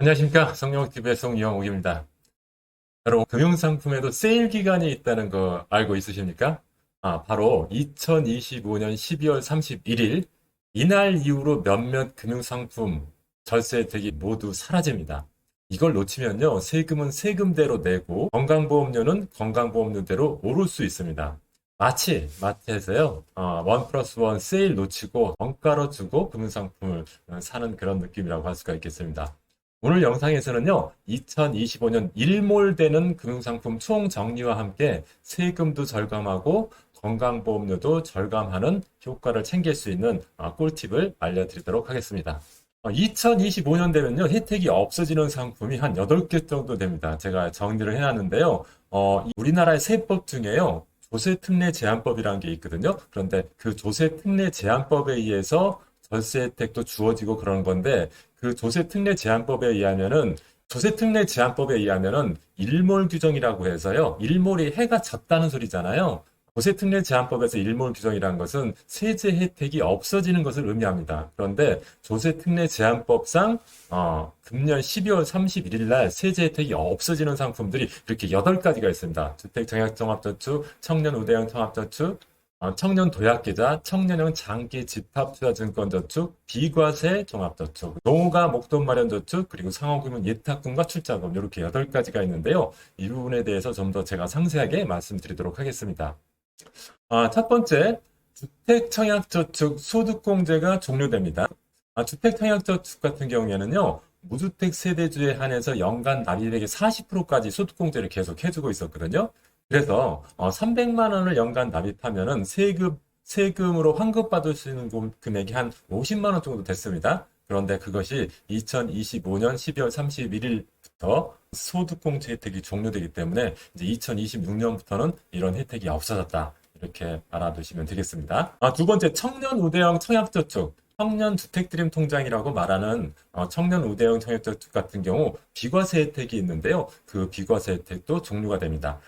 안녕하십니까. 성령TV의 송영욱입니다. 여러분, 금융상품에도 세일 기간이 있다는 거 알고 있으십니까? 바로 2025년 12월 31일, 이날 이후로 몇몇 금융상품 절세 혜택이 모두 사라집니다. 이걸 놓치면요, 세금은 세금대로 내고, 건강보험료는 건강보험료대로 오를 수 있습니다. 마치 마트에서요, 원 플러스 원 세일 놓치고 원가로 주고 금융상품을 사는 그런 느낌이라고 할 수가 있겠습니다. 오늘 영상에서는요, 2025년 일몰되는 금융상품 총정리와 함께 세금도 절감하고 건강보험료도 절감하는 효과를 챙길 수 있는 꿀팁을 알려드리도록 하겠습니다. 2025년 되면요, 혜택이 없어지는 상품이 한 8개 정도 됩니다. 제가 정리를 해놨는데요. 우리나라의 세법 중에요, 조세특례 제한법이라는 게 있거든요. 그런데 그 조세특례 제한법에 의해서 절세 혜택도 주어지고 그러는 건데, 그 조세특례 제한법에 의하면은 일몰 규정이라고 해서요. 일몰이 해가 졌다는 소리잖아요. 조세특례 제한법에서 일몰 규정이라는 것은 세제 혜택이 없어지는 것을 의미합니다. 그런데 조세특례 제한법상 금년 12월 31일 날 세제 혜택이 없어지는 상품들이 이렇게 8가지가 있습니다. 주택정약종합저축, 청년우대형 통합저축, 청년 도약계좌, 청년형 장기 집합투자증권저축, 비과세 종합저축, 노후가 목돈 마련저축, 그리고 상호금융 예탁금과 출자금 이렇게 8가지가 있는데요. 이 부분에 대해서 좀 더 제가 상세하게 말씀드리도록 하겠습니다. 첫 번째, 주택청약저축 소득공제가 종료됩니다. 주택청약저축 같은 경우에는요, 무주택 세대주에 한해서 연간 납입액의 40%까지 소득공제를 계속 해주고 있었거든요. 그래서 300만 원을 연간 납입하면은 세금으로 환급받을 수 있는 금액이 한 50만 원 정도 됐습니다. 그런데 그것이 2025년 12월 31일부터 소득공제 혜택이 종료되기 때문에 이제 2026년부터는 이런 혜택이 없어졌다. 이렇게 알아두시면 되겠습니다. 두 번째, 청년 우대형 청약저축. 청년 주택드림 통장이라고 말하는 청년 우대형 청약저축 같은 경우 비과세 혜택이 있는데요. 그 비과세 혜택도 종료가 됩니다.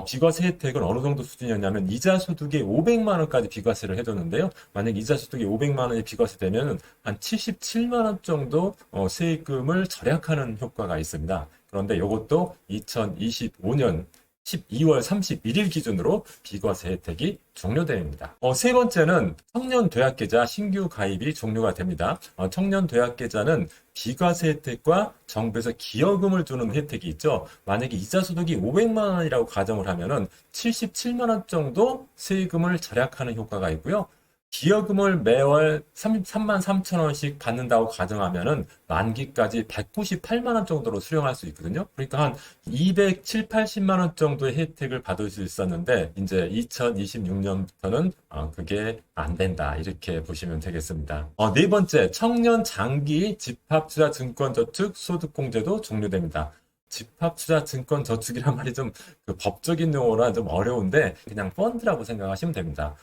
비과세 혜택은 어느 정도 수준이었냐면 이자 소득의 500만 원까지 비과세를 해줬는데요. 만약 이자 소득이 500만 원이 비과세 되면 한 77만 원 정도 세금을 절약하는 효과가 있습니다. 그런데 이것도 2025년 12월 31일 기준으로 비과세 혜택이 종료됩니다. 세 번째는 청년 도약계좌 신규 가입이 종료가 됩니다. 청년 도약계좌는 비과세 혜택과 정부에서 기여금을 주는 혜택이 있죠. 만약에 이자 소득이 500만 원이라고 가정을 하면은 77만 원 정도 세금을 절약하는 효과가 있고요. 기여금을 매월 33만 3천 원씩 받는다고 가정하면은 만기까지 198만 원 정도로 수령할 수 있거든요. 그러니까 한 207, 80만 원 정도의 혜택을 받을 수 있었는데 이제 2026년부터는 그게 안 된다. 이렇게 보시면 되겠습니다. 네 번째, 청년 장기 집합투자 증권저축 소득공제도 종료됩니다. 집합투자증권저축이란 말이 좀 그 법적인 용어라 좀 어려운데 그냥 펀드라고 생각하시면 됩니다.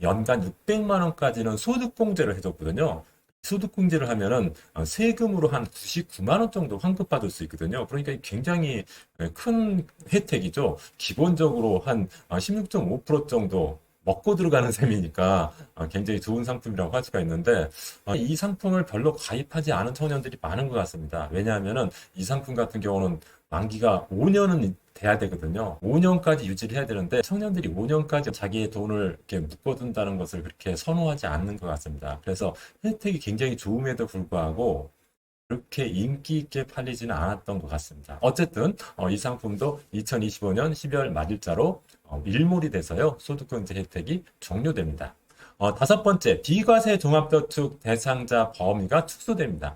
연간 600만 원까지는 소득공제를 해줬거든요. 소득공제를 하면은 세금으로 한 99만 원 정도 환급받을 수 있거든요. 그러니까 굉장히 큰 혜택이죠. 기본적으로 한 16.5% 정도 먹고 들어가는 셈이니까 굉장히 좋은 상품이라고 할 수가 있는데 이 상품을 별로 가입하지 않은 청년들이 많은 것 같습니다. 왜냐하면은 이 상품 같은 경우는 만기가 5년은 돼야 되거든요. 5년까지 유지를 해야 되는데 청년들이 5년까지 자기의 돈을 이렇게 묶어둔다는 것을 그렇게 선호하지 않는 것 같습니다. 그래서 혜택이 굉장히 좋음에도 불구하고 그렇게 인기 있게 팔리지는 않았던 것 같습니다. 어쨌든 이 상품도 2025년 12월 말일자로 일몰이 돼서요. 소득공제 혜택이 종료됩니다. 다섯 번째, 비과세 종합저축 대상자 범위가 축소됩니다.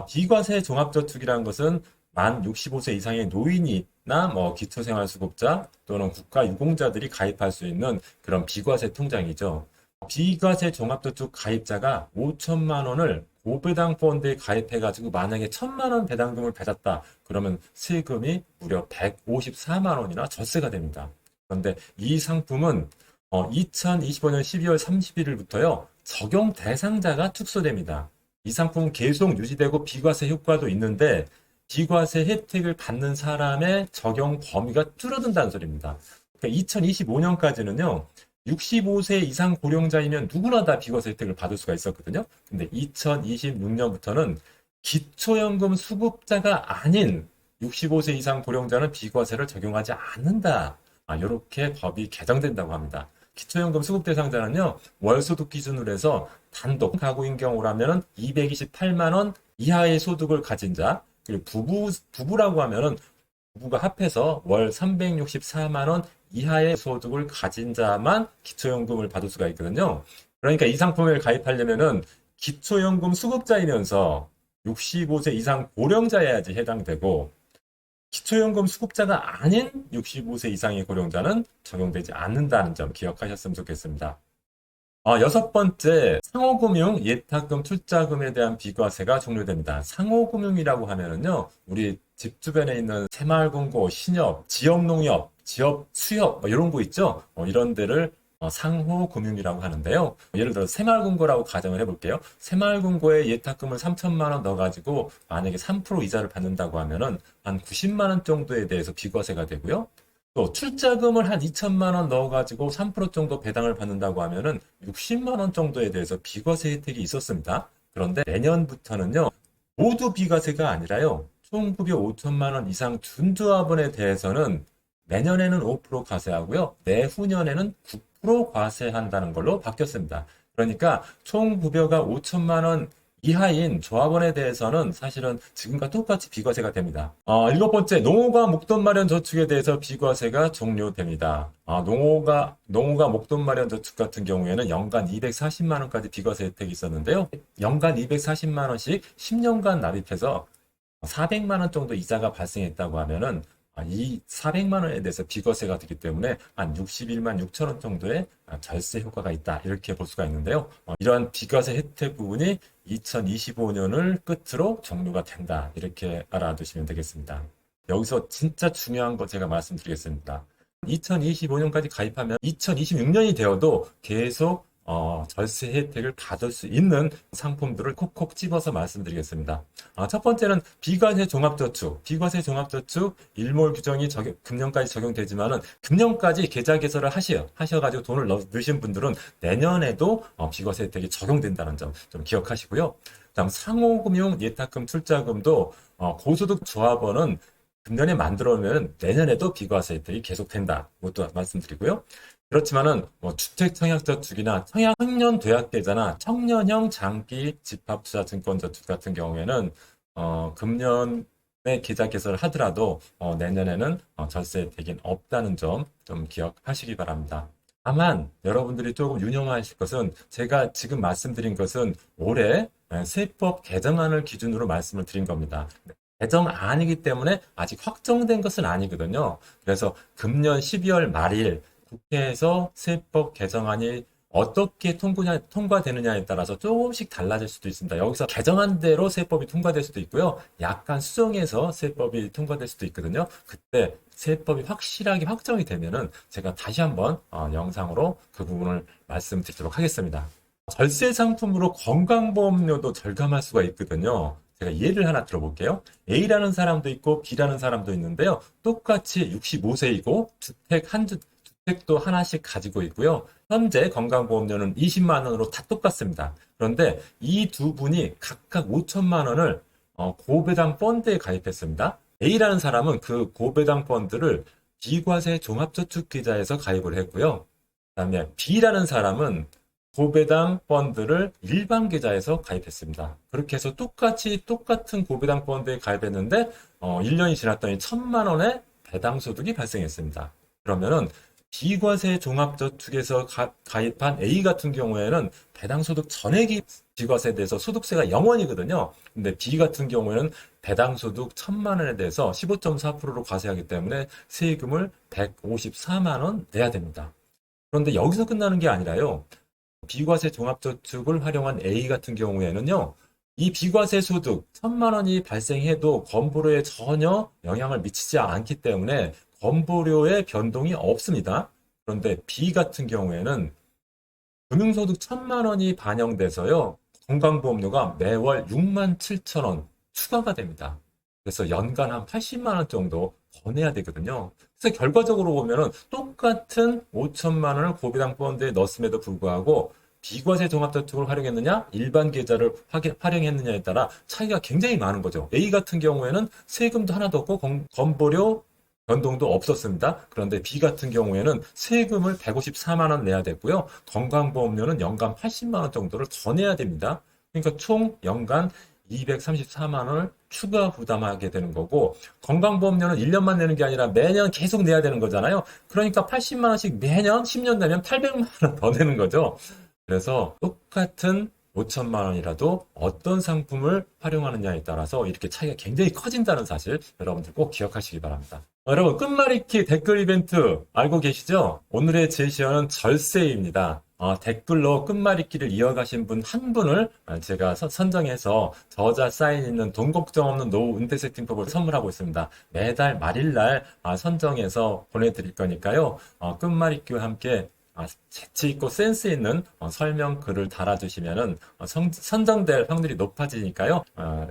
비과세 종합저축이라는 것은 만 65세 이상의 노인이나 기초생활수급자 또는 국가유공자들이 가입할 수 있는 그런 비과세 통장이죠. 비과세 종합저축 가입자가 5천만 원을 고배당 펀드에 가입해가지고 만약에 1,000만 원 배당금을 받았다. 그러면 세금이 무려 154만 원이나 절세가 됩니다. 그런데 이 상품은 2025년 12월 31일부터요. 적용 대상자가 축소됩니다. 이 상품은 계속 유지되고 비과세 효과도 있는데 비과세 혜택을 받는 사람의 적용 범위가 줄어든다는 소리입니다. 그러니까 2025년까지는요. 65세 이상 고령자이면 누구나 다 비과세 혜택을 받을 수가 있었거든요. 근데 2026년부터는 기초연금 수급자가 아닌 65세 이상 고령자는 비과세를 적용하지 않는다. 이렇게 법이 개정된다고 합니다. 기초연금 수급 대상자는요, 월소득 기준으로 해서 단독 가구인 경우라면 228만 원 이하의 소득을 가진 자, 그리고 부부라고 하면은 부부가 합해서 월 364만 원 이하의 소득을 가진 자만 기초연금을 받을 수가 있거든요. 그러니까 이 상품을 가입하려면은 기초연금 수급자이면서 65세 이상 고령자여야지 해당되고, 기초연금 수급자가 아닌 65세 이상의 고령자는 적용되지 않는다는 점 기억하셨으면 좋겠습니다. 여섯 번째, 상호금융, 예탁금, 투자금에 대한 비과세가 종료됩니다. 상호금융이라고 하면은요, 우리 집 주변에 있는 새마을금고, 신협, 지역농협, 지역 수협, 이런 거 있죠? 이런 데를 상호금융이라고 하는데요. 예를 들어 새마을금고라고 가정을 해볼게요. 새마을금고에 예탁금을 3천만 원 넣어가지고 만약에 3% 이자를 받는다고 하면은 한 90만 원 정도에 대해서 비과세가 되고요. 또 출자금을 한 2천만 원 넣어가지고 3% 정도 배당을 받는다고 하면은 60만 원 정도에 대해서 비과세 혜택이 있었습니다. 그런데 내년부터는요, 모두 비과세가 아니라요, 총 급여 5천만 원 이상 준조합원에 대해서는 내년에는 5% 과세하고요, 내후년에는 9% 과세한다는 걸로 바뀌었습니다. 그러니까 총 급여가 5천만 원 이하인 조합원에 대해서는 사실은 지금과 똑같이 비과세가 됩니다. 일곱 번째, 농어가 목돈 마련 저축에 대해서 비과세가 종료됩니다. 농어가 목돈 마련 저축 같은 경우에는 연간 240만 원까지 비과세 혜택이 있었는데요. 연간 240만 원씩 10년간 납입해서 400만 원 정도 이자가 발생했다고 하면은 이 400만 원에 대해서 비과세가 되기 때문에 한 61만 6천 원 정도의 절세 효과가 있다. 이렇게 볼 수가 있는데요. 이러한 비과세 혜택 부분이 2025년을 끝으로 종료가 된다. 이렇게 알아두시면 되겠습니다. 여기서 진짜 중요한 거 제가 말씀드리겠습니다. 2025년까지 가입하면 2026년이 되어도 계속 절세 혜택을 받을 수 있는 상품들을 콕콕 집어서 말씀드리겠습니다. 첫 번째는 비과세 종합저축. 비과세 종합저축 일몰 규정이 금년까지 적용되지만은 금년까지 계좌 개설을 하셔가지고 돈을 넣으신 분들은 내년에도 비과세 혜택이 적용된다는 점 좀 기억하시고요. 그다음 상호금융 예탁금 투자금도 고소득 조합원은 금년에 만들어오면 내년에도 비과세 혜택이 계속된다. 이것도 말씀드리고요. 그렇지만은 주택 청약저축이나 청년 도약계좌나 청년형 장기 집합투자증권저축 같은 경우에는 금년에 계좌 개설을 하더라도 내년에는 절세 혜택이 없다는 점 좀 기억하시기 바랍니다. 다만 여러분들이 조금 유념하실 것은 제가 지금 말씀드린 것은 올해 세법 개정안을 기준으로 말씀을 드린 겁니다. 개정안이기 때문에 아직 확정된 것은 아니거든요. 그래서 금년 12월 말일 국회에서 세법 개정안이 어떻게 통과되느냐에 따라서 조금씩 달라질 수도 있습니다. 여기서 개정안대로 세법이 통과될 수도 있고요. 약간 수정해서 세법이 통과될 수도 있거든요. 그때 세법이 확실하게 확정이 되면은 제가 다시 한번 영상으로 그 부분을 말씀드리도록 하겠습니다. 절세 상품으로 건강보험료도 절감할 수가 있거든요. 제가 예를 하나 들어볼게요. A라는 사람도 있고 B라는 사람도 있는데요. 똑같이 65세이고 주택도 하나씩 가지고 있고요. 현재 건강보험료는 20만 원으로 다 똑같습니다. 그런데 이 두 분이 각각 5천만 원을 고배당 펀드에 가입했습니다. A라는 사람은 그 고배당 펀드를 비과세 종합저축계좌에서 가입을 했고요. 그다음에 B라는 사람은 고배당 펀드를 일반 계좌에서 가입했습니다. 그렇게 해서 똑같은 고배당 펀드에 가입했는데 1년이 지났더니 1,000만 원의 배당 소득이 발생했습니다. 그러면은 비과세 종합저축에서 가입한 A 같은 경우에는 배당소득 전액이 비과세에 대해서 소득세가 0원이거든요. 근데 B 같은 경우에는 배당소득 1,000만 원에 대해서 15.4%로 과세하기 때문에 세금을 154만 원 내야 됩니다. 그런데 여기서 끝나는 게 아니라요. 비과세 종합저축을 활용한 A 같은 경우에는요. 이 비과세 소득 1,000만 원이 발생해도 건보료에 전혀 영향을 미치지 않기 때문에 건보료의 변동이 없습니다. 그런데 B 같은 경우에는 금융소득 1,000만 원이 반영돼서요. 건강보험료가 매월 6만 7천 원 추가가 됩니다. 그래서 연간 한 80만 원 정도 더 내야 되거든요. 그래서 결과적으로 보면은 똑같은 5천만 원을 고배당 펀드에 넣었음에도 불구하고 비과세 종합저축을 활용했느냐, 일반 계좌를 활용했느냐에 따라 차이가 굉장히 많은 거죠. A 같은 경우에는 세금도 하나도 없고 건보료 변동도 없었습니다. 그런데 B 같은 경우에는 세금을 154만 원 내야 됐고요. 건강보험료는 연간 80만 원 정도를 더 내야 됩니다. 그러니까 총 연간 234만 원을 추가 부담하게 되는 거고, 건강보험료는 1년만 내는 게 아니라 매년 계속 내야 되는 거잖아요. 그러니까 80만 원씩 매년 10년 내면 800만 원 더 내는 거죠. 그래서 똑같은 5천만 원이라도 어떤 상품을 활용하느냐에 따라서 이렇게 차이가 굉장히 커진다는 사실 여러분들 꼭 기억하시기 바랍니다. 여러분, 끝말잇기 댓글 이벤트 알고 계시죠? 오늘의 제시어는 절세입니다. 댓글로 끝말잇기를 이어가신 분 한 분을 제가 선정해서 저자 사인 있는 돈 걱정 없는 노후 은퇴 세팅법을 선물하고 있습니다. 매달 말일날 선정해서 보내드릴 거니까요. 끝말잇기와 함께 재치 있고 센스 있는 설명 글을 달아주시면은 선정될 확률이 높아지니까요.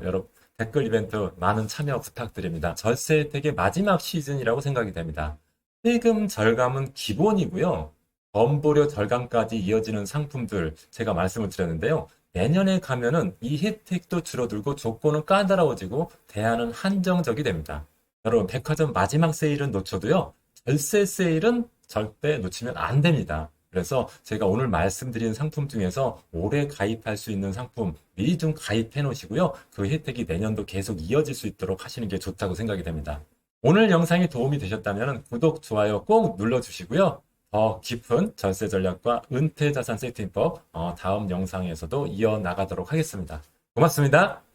여러분 댓글 이벤트 많은 참여 부탁드립니다. 절세 혜택의 마지막 시즌이라고 생각이 됩니다. 세금 절감은 기본이고요. 건보료 절감까지 이어지는 상품들 제가 말씀을 드렸는데요. 내년에 가면은 이 혜택도 줄어들고 조건은 까다로워지고 대안은 한정적이 됩니다. 여러분 백화점 마지막 세일은 놓쳐도요. 절세 세일은 절대 놓치면 안 됩니다. 그래서 제가 오늘 말씀드린 상품 중에서 올해 가입할 수 있는 상품 미리 좀 가입해 놓으시고요. 그 혜택이 내년도 계속 이어질 수 있도록 하시는 게 좋다고 생각이 됩니다. 오늘 영상이 도움이 되셨다면 구독, 좋아요 꼭 눌러주시고요. 더 깊은 절세 전략과 은퇴 자산 세팅법 다음 영상에서도 이어나가도록 하겠습니다. 고맙습니다.